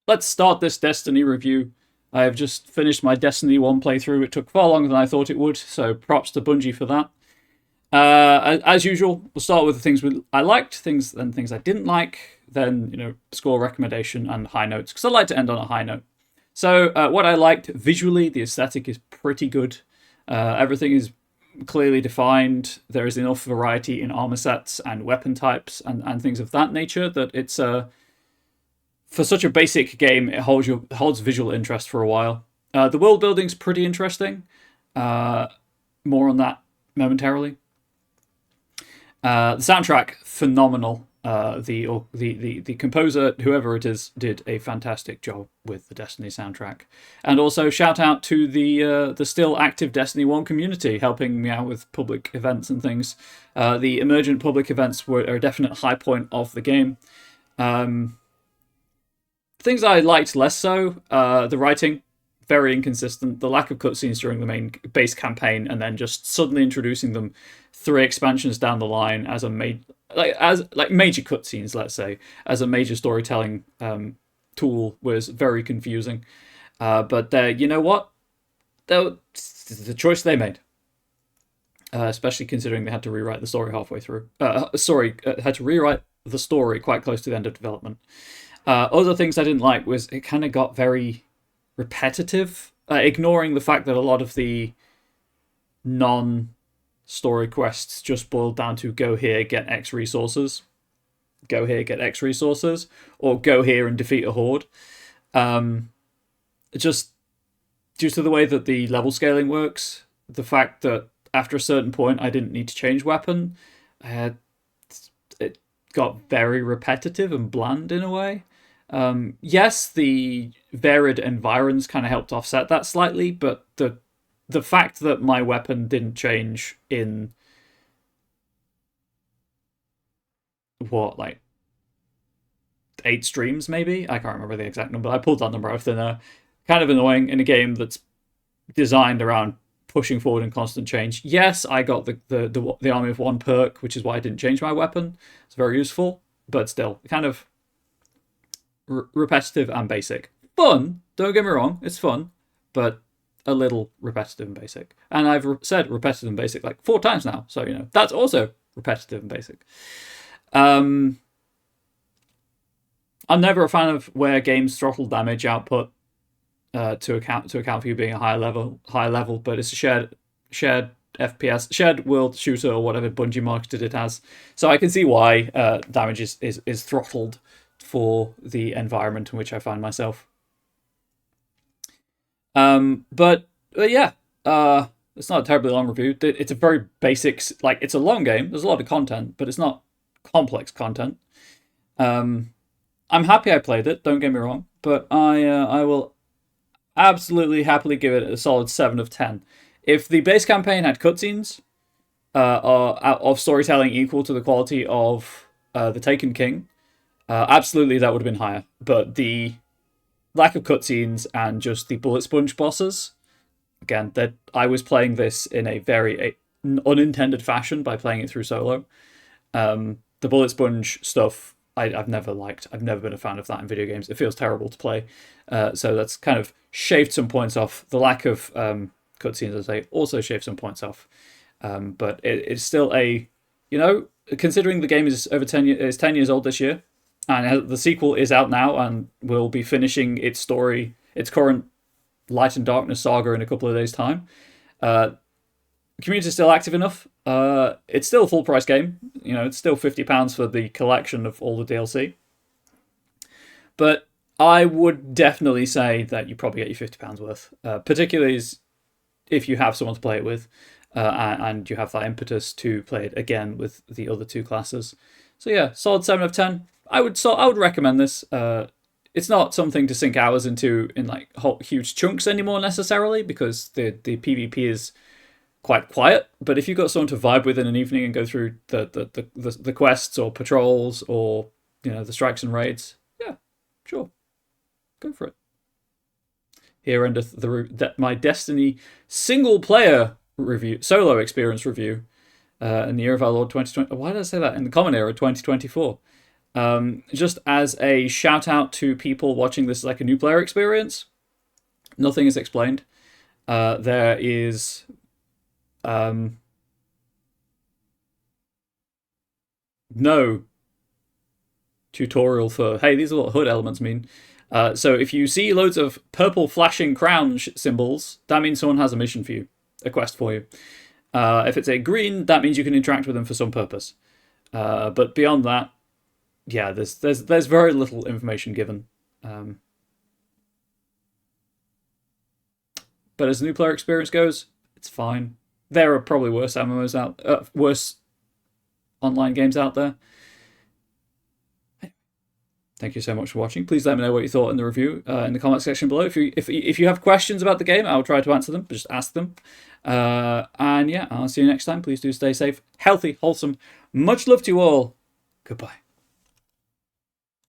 let's start this Destiny review. I have just finished my Destiny 1 playthrough. It took far longer than I thought it would, so props to Bungie for that. As usual, we'll start with the things I liked, things I didn't like, then score recommendation and high notes because I like to end on a high note. So what I liked visually, the aesthetic is pretty good. Everything is clearly defined. There is enough variety in armor sets and weapon types and things of that nature that it's for such a basic game, it holds visual interest for a while. The world building's pretty interesting. More on that momentarily. The soundtrack, phenomenal. The composer, whoever it is, did a fantastic job with the Destiny soundtrack. And also shout out to the still active Destiny 1 community helping me out with public events and things. The emergent public events were a definite high point of the game. Things I liked less so, the writing, very inconsistent. The lack of cutscenes during the main base campaign, and then just suddenly introducing them 3 expansions down the line as major cutscenes, let's say, as a major storytelling tool was very confusing. But you know what? The choice they made. Especially considering they had to rewrite the story halfway through. Had to rewrite the story quite close to the end of development. Other things I didn't like was it kind of got very repetitive, ignoring the fact that a lot of the non-story quests just boiled down to go here, get X resources, go here, get X resources, or go here and defeat a horde. Just due to the way that the level scaling works, the fact that after a certain point I didn't need to change weapon, it got very repetitive and bland in a way. Yes, the varied environs kind of helped offset that slightly, but the fact that my weapon didn't change in like 8 streams, maybe? I can't remember the exact number. I pulled that number out of thin air. Kind of annoying in a game that's designed around pushing forward and constant change. Yes, I got the Army of One perk, which is why I didn't change my weapon. It's very useful, but still, kind of repetitive and basic. Fun, don't get me wrong, it's fun, but a little repetitive and basic. And I've said repetitive and basic like 4 times now, so that's also repetitive and basic. I'm never a fan of where games throttle damage output to account for you being a high level, but it's a shared FPS, shared world shooter, or whatever Bungie marketed it as. So I can see why damage is throttled for the environment in which I find myself. But yeah, it's not a terribly long review. It's a very basic, like, it's a long game. There's a lot of content, but it's not complex content. I'm happy I played it. Don't get me wrong, but I will absolutely happily give it a solid 7 of 10. If the base campaign had cutscenes of storytelling equal to the quality of the Taken King, absolutely that would have been higher. But the lack of cutscenes and just the bullet sponge bosses, again, that I was playing this in a very unintended fashion by playing it through solo. The bullet sponge stuff I've never liked. I've never been a fan of that in video games. It feels terrible to play. So that's kind of shaved some points off. The lack of cutscenes, as I say, also shaved some points off. But it's still considering the game is over 10 years, it's 10 years old this year, and the sequel is out now and will be finishing its story, its current Light and Darkness saga in a couple of days' time. The community is still active enough. It's still a full price game. It's still £50 for the collection of all the DLC. But I would definitely say that you probably get your £50 worth, particularly if you have someone to play it with, and you have that impetus to play it again with the other 2 classes. So yeah, solid 7 of 10. I would recommend this. It's not something to sink hours into in like huge chunks anymore necessarily, because the PvP is quite quiet. But if you've got someone to vibe with in an evening and go through the quests or patrols or the strikes and raids, yeah, sure, go for it. Here endeth my Destiny single player review, solo experience review, in the year of our Lord 2020. Why did I say that? In the common era 2024. Just as a shout out to people watching this like a new player experience, nothing is explained. There is no tutorial for, hey, these are what HUD elements mean. So if you see loads of purple flashing crown symbols, that means someone has a mission for you, a quest for you. If it's a green, that means you can interact with them for some purpose. But beyond that, yeah, there's very little information given. But as the new player experience goes, it's fine. There are probably worse MMOs worse online games out there. Thank you so much for watching. Please let me know what you thought in the review in the comment section below. If you have questions about the game, I'll try to answer them. But just ask them. And yeah, I'll see you next time. Please do stay safe, healthy, wholesome. Much love to you all. Goodbye.